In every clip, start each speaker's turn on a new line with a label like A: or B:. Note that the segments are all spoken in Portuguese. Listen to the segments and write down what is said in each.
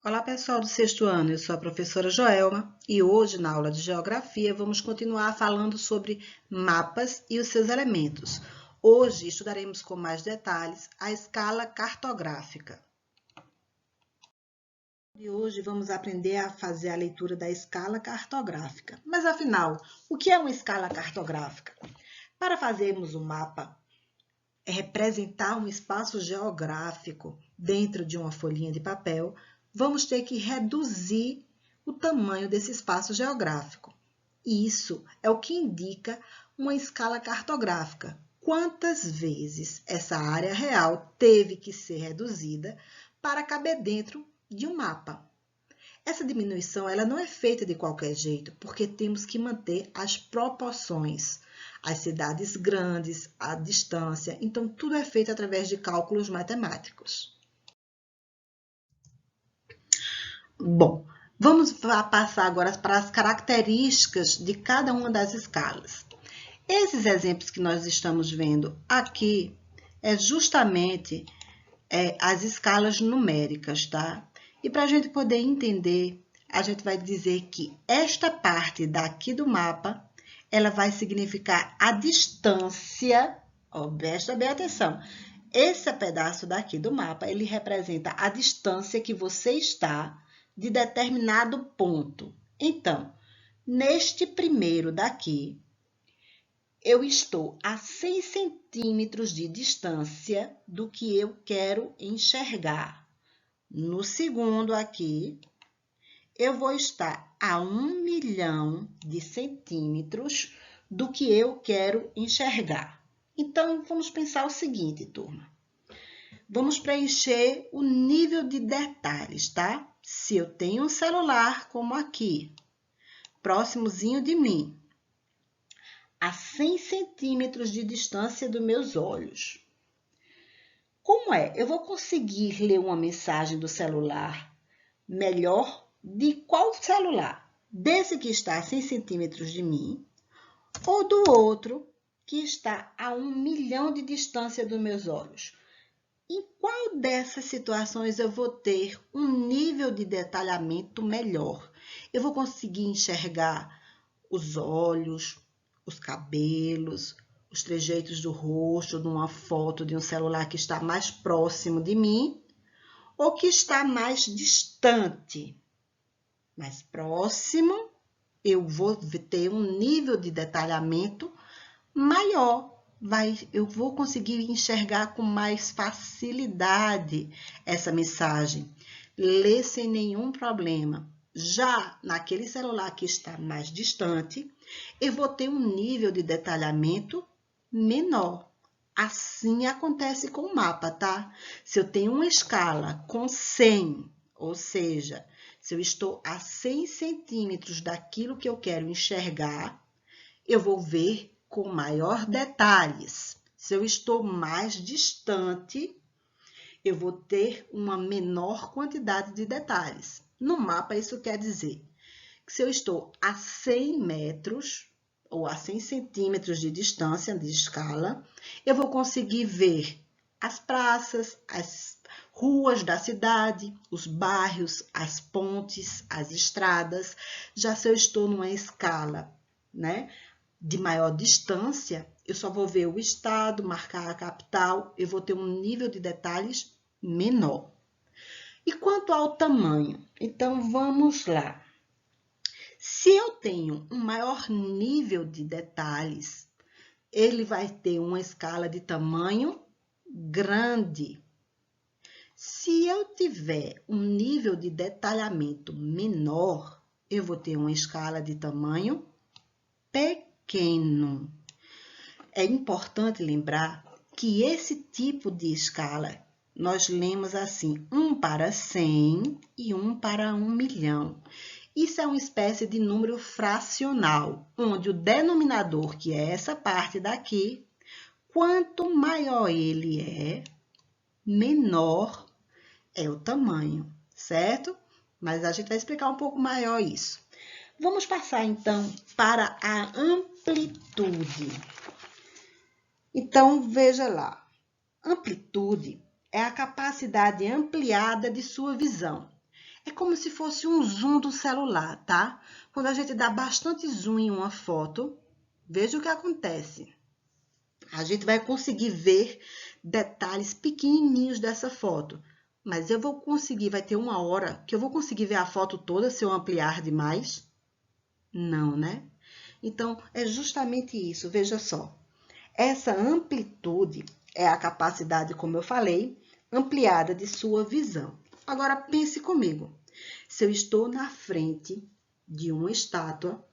A: Olá, pessoal do sexto ano, eu sou a professora Joelma e hoje, na aula de Geografia, vamos continuar falando sobre mapas e os seus elementos. Hoje estudaremos com mais detalhes a escala cartográfica. E hoje vamos aprender a fazer a leitura da escala cartográfica. Mas afinal, o que é uma escala cartográfica? Para fazermos um mapa, é representar um espaço geográfico dentro de uma folhinha de papel, vamos ter que reduzir o tamanho desse espaço geográfico. Isso é o que indica uma escala cartográfica. Quantas vezes essa área real teve que ser reduzida para caber dentro de um mapa? Essa diminuição ela não é feita de qualquer jeito, porque temos que manter as proporções. As cidades grandes, a distância, então tudo é feito através de cálculos matemáticos. Bom, vamos passar agora para as características de cada uma das escalas. Esses exemplos que nós estamos vendo aqui é justamente as escalas numéricas, tá? E para a gente poder entender, a gente vai dizer que esta parte daqui do mapa, ela vai significar a distância, ó, presta bem atenção. Esse pedaço daqui do mapa, ele representa a distância que você está de determinado ponto. Então, neste primeiro daqui, eu estou a 100 centímetros de distância do que eu quero enxergar. No segundo aqui, eu vou estar a 1 milhão de centímetros do que eu quero enxergar. Então, vamos pensar o seguinte, turma. Vamos preencher o nível de detalhes, tá? Se eu tenho um celular como aqui, próximozinho de mim, a 100 centímetros de distância dos meus olhos. Como é? Eu vou conseguir ler uma mensagem do celular melhor de qual celular? Desse que está a 100 centímetros de mim ou do outro que está a 1 milhão de distância dos meus olhos? Em qual dessas situações eu vou ter um nível de detalhamento melhor? Eu vou conseguir enxergar os olhos, os cabelos, os trejeitos do rosto numa foto de um celular que está mais próximo de mim ou que está mais distante. Mais próximo, eu vou ter um nível de detalhamento maior. Eu vou conseguir enxergar com mais facilidade essa mensagem, ler sem nenhum problema. Já naquele celular que está mais distante, eu vou ter um nível de detalhamento menor. Assim acontece com o mapa, tá? Se eu tenho uma escala com 100, ou seja, se eu estou a 100 centímetros daquilo que eu quero enxergar, eu vou ver com maior detalhes. Se eu estou mais distante, eu vou ter uma menor quantidade de detalhes. No mapa, isso quer dizer que se eu estou a 100 metros ou a 100 centímetros de distância de escala, eu vou conseguir ver as praças, as ruas da cidade, os bairros, as pontes, as estradas. Já se eu estou numa escala, né, de maior distância, eu só vou ver o estado, marcar a capital, eu vou ter um nível de detalhes menor. E quanto ao tamanho? Então, vamos lá. Se eu tenho um maior nível de detalhes, ele vai ter uma escala de tamanho grande. Se eu tiver um nível de detalhamento menor, eu vou ter uma escala de tamanho pequeno. É importante lembrar que esse tipo de escala, nós lemos assim, 1 para 100 e 1 para 1 milhão. Isso é uma espécie de número fracional, onde o denominador, que é essa parte daqui, quanto maior ele é, menor é o tamanho, certo? Mas a gente vai explicar um pouco maior isso. Vamos passar, então, para a amplitude. Então, veja lá. Amplitude é a capacidade ampliada de sua visão. É como se fosse um zoom do celular, tá? Quando a gente dá bastante zoom em uma foto, veja o que acontece. A gente vai conseguir ver detalhes pequenininhos dessa foto. Mas eu vou conseguir, vai ter uma hora que eu vou conseguir ver a foto toda se eu ampliar demais? Não, né? Então, é justamente isso, veja só. Essa amplitude é a capacidade, como eu falei, ampliada de sua visão. Agora, pense comigo. Se eu estou na frente de uma estátua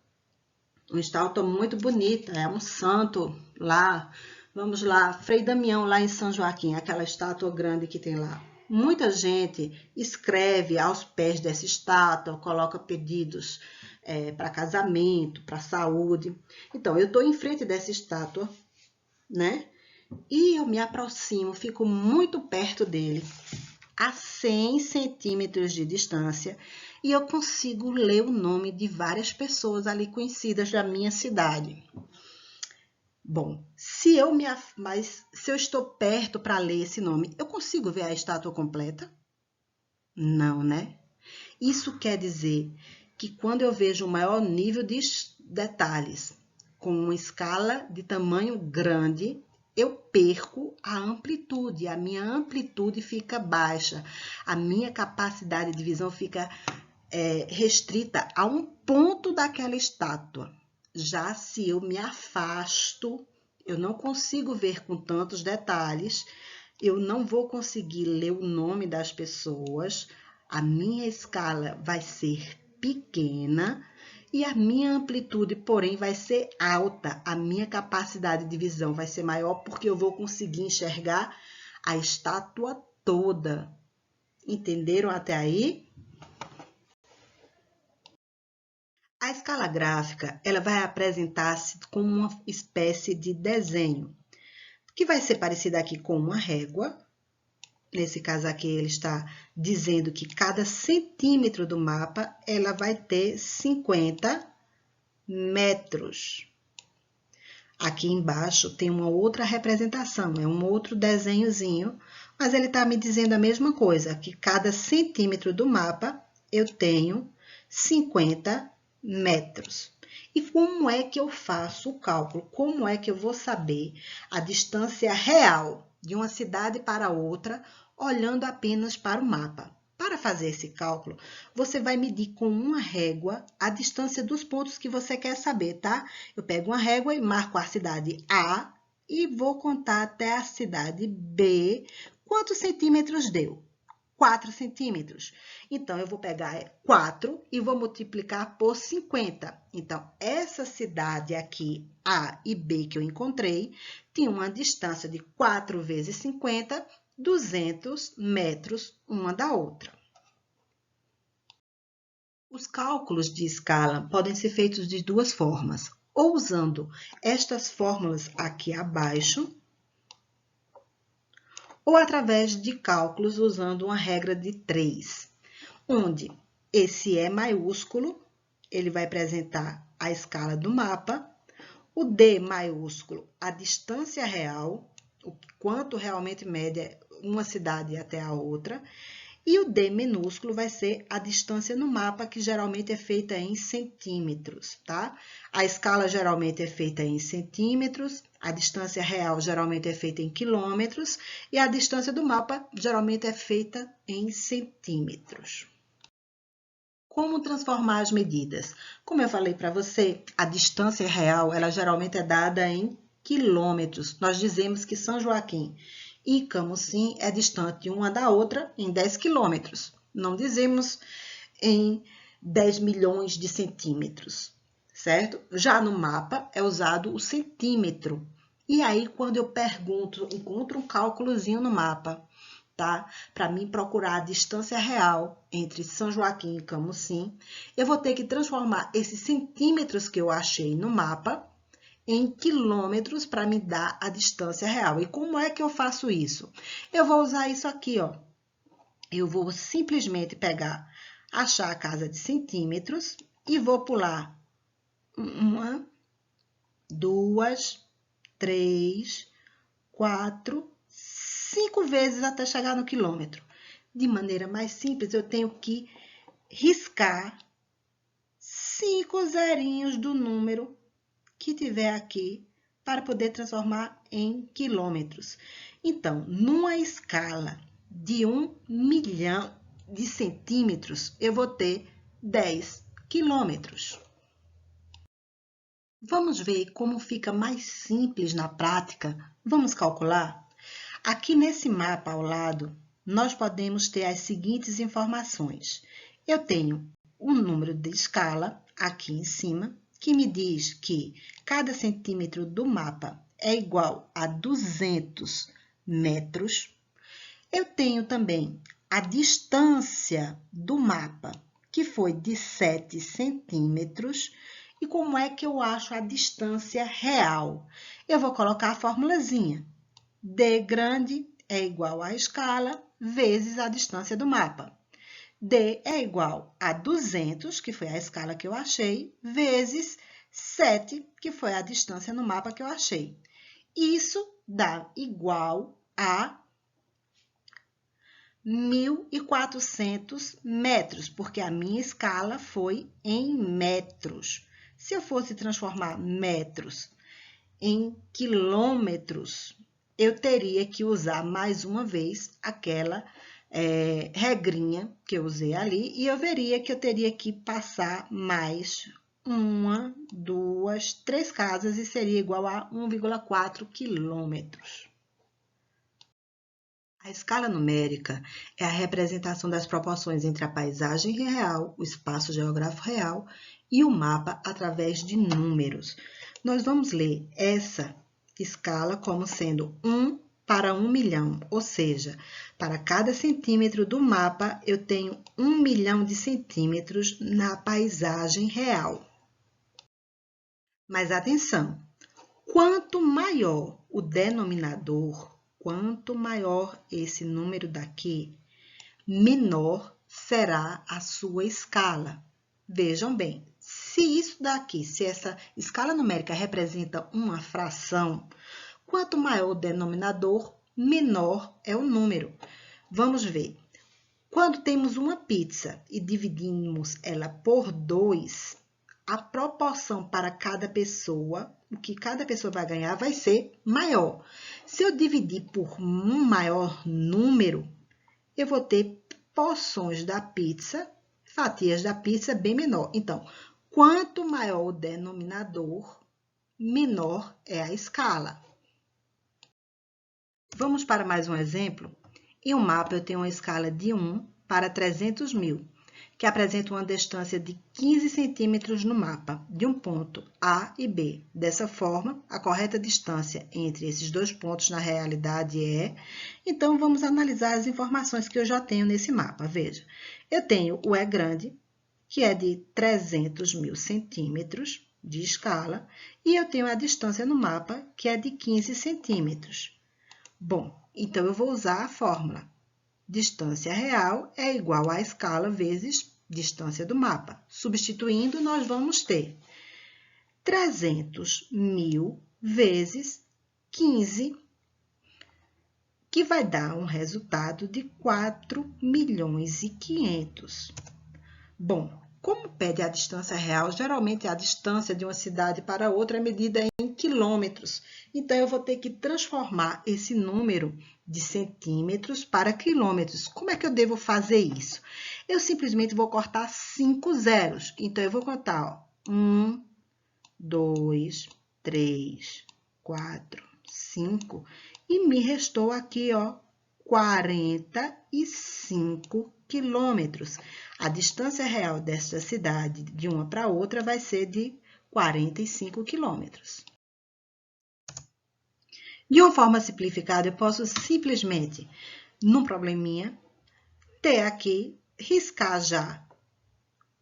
A: muito bonita, é um santo lá, vamos lá, Frei Damião lá em São Joaquim, aquela estátua grande que tem lá. Muita gente escreve aos pés dessa estátua, coloca pedidos para casamento, para saúde. Então, eu estou em frente dessa estátua, né? E eu me aproximo, fico muito perto dele, a 100 centímetros de distância, e eu consigo ler o nome de várias pessoas ali conhecidas da minha cidade. Bom, mas se eu estou perto para ler esse nome, eu consigo ver a estátua completa? Não, né? Isso quer dizer que quando eu vejo um maior nível de detalhes, com uma escala de tamanho grande, eu perco a amplitude, a minha amplitude fica baixa, a minha capacidade de visão fica restrita a um ponto daquela estátua. Já se eu me afasto, eu não consigo ver com tantos detalhes, eu não vou conseguir ler o nome das pessoas, a minha escala vai ser pequena e a minha amplitude, porém, vai ser alta. A minha capacidade de visão vai ser maior porque eu vou conseguir enxergar a estátua toda. Entenderam até aí? A escala gráfica, ela vai apresentar-se como uma espécie de desenho, que vai ser parecida aqui com uma régua. Nesse caso aqui, ele está dizendo que cada centímetro do mapa, ela vai ter 50 metros. Aqui embaixo tem uma outra representação, é um outro desenhozinho, mas ele está me dizendo a mesma coisa, que cada centímetro do mapa eu tenho 50 metros. E como é que eu faço o cálculo? Como é que eu vou saber a distância real de uma cidade para outra, olhando apenas para o mapa? Para fazer esse cálculo, você vai medir com uma régua a distância dos pontos que você quer saber, tá? Eu pego uma régua e marco a cidade A e vou contar até a cidade B. Quantos centímetros deu? 4 centímetros. Então, eu vou pegar 4 e vou multiplicar por 50. Então, essa cidade aqui, A e B, que eu encontrei, tinha uma distância de 4 vezes 50, 200 metros uma da outra. Os cálculos de escala podem ser feitos de duas formas, ou usando estas fórmulas aqui abaixo, ou através de cálculos usando uma regra de 3, onde esse E maiúsculo, ele vai apresentar a escala do mapa, o D maiúsculo, a distância real, o quanto realmente mede uma cidade até a outra, e o D minúsculo vai ser a distância no mapa, que geralmente é feita em centímetros, tá? A escala geralmente é feita em centímetros, a distância real geralmente é feita em quilômetros, e a distância do mapa geralmente é feita em centímetros. Como transformar as medidas? Como eu falei para você, a distância real, ela geralmente é dada em quilômetros. Nós dizemos que São Joaquim e Camusim é distante uma da outra em 10 quilômetros. Não dizemos em 10 milhões de centímetros, certo? Já no mapa é usado o centímetro. E aí, quando eu encontro um cálculozinho no mapa, tá? Para mim procurar a distância real entre São Joaquim e Camusim, eu vou ter que transformar esses centímetros que eu achei no mapa em quilômetros para me dar a distância real. E como é que eu faço isso? Eu vou usar isso aqui, ó. Eu vou simplesmente achar a casa de centímetros e vou pular 1, 2, 3, 4, 5 vezes até chegar no quilômetro. De maneira mais simples, eu tenho que riscar 5 zerinhos do número que tiver aqui para poder transformar em quilômetros. Então, numa escala de 1 milhão de centímetros, eu vou ter 10 quilômetros. Vamos ver como fica mais simples na prática? Vamos calcular? Aqui nesse mapa ao lado, nós podemos ter as seguintes informações. Eu tenho um número de escala aqui em cima, que me diz que cada centímetro do mapa é igual a 200 metros. Eu tenho também a distância do mapa, que foi de 7 centímetros. E como é que eu acho a distância real? Eu vou colocar a formulazinha. D grande é igual à escala vezes a distância do mapa. D é igual a 200, que foi a escala que eu achei, vezes 7, que foi a distância no mapa que eu achei. Isso dá igual a 1.400 metros, porque a minha escala foi em metros. Se eu fosse transformar metros em quilômetros, eu teria que usar mais uma vez aquela regrinha que eu usei ali, e eu veria que eu teria que passar mais 1, 2, 3 casas e seria igual a 1,4 quilômetros. A escala numérica é a representação das proporções entre a paisagem real, o espaço geográfico real e o mapa através de números. Nós vamos ler essa escala como sendo 1 para 1 milhão, ou seja, para cada centímetro do mapa, eu tenho 1 milhão de centímetros na paisagem real. Mas atenção, quanto maior o denominador, quanto maior esse número daqui, menor será a sua escala. Vejam bem, se essa escala numérica representa uma fração, quanto maior o denominador, menor é o número. Vamos ver. Quando temos uma pizza e dividimos ela por 2, a proporção para cada pessoa, o que cada pessoa vai ganhar, vai ser maior. Se eu dividir por um maior número, eu vou ter porções da pizza, fatias da pizza bem menor. Então, quanto maior o denominador, menor é a escala. Vamos para mais um exemplo. Em um mapa, eu tenho uma escala de 1 para 300 mil, que apresenta uma distância de 15 centímetros no mapa, de um ponto A e B. Dessa forma, a correta distância entre esses dois pontos na realidade é... Então, vamos analisar as informações que eu já tenho nesse mapa. Veja, eu tenho o E grande, que é de 300 mil centímetros de escala, e eu tenho a distância no mapa, que é de 15 centímetros. Bom, então eu vou usar a fórmula. Distância real é igual à escala vezes distância do mapa. Substituindo, nós vamos ter 300 mil vezes 15, que vai dar um resultado de 4 milhões e 500. Bom, como pede a distância real, geralmente a distância de uma cidade para outra é medida em quilômetros. Então, eu vou ter que transformar esse número de centímetros para quilômetros. Como é que eu devo fazer isso? Eu simplesmente vou cortar 5 zeros. Então, eu vou contar 1, 2, 3, 4, 5. E me restou aqui, 45 quilômetros. A distância real desta cidade de uma para outra vai ser de 45 quilômetros. De uma forma simplificada, eu posso simplesmente, num probleminha, ter aqui, riscar já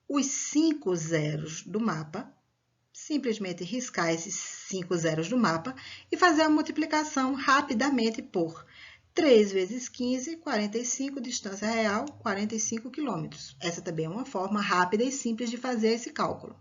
A: os 5 zeros do mapa, simplesmente riscar esses 5 zeros do mapa e fazer a multiplicação rapidamente por 3 vezes 15, 45, distância real, 45 quilômetros. Essa também é uma forma rápida e simples de fazer esse cálculo.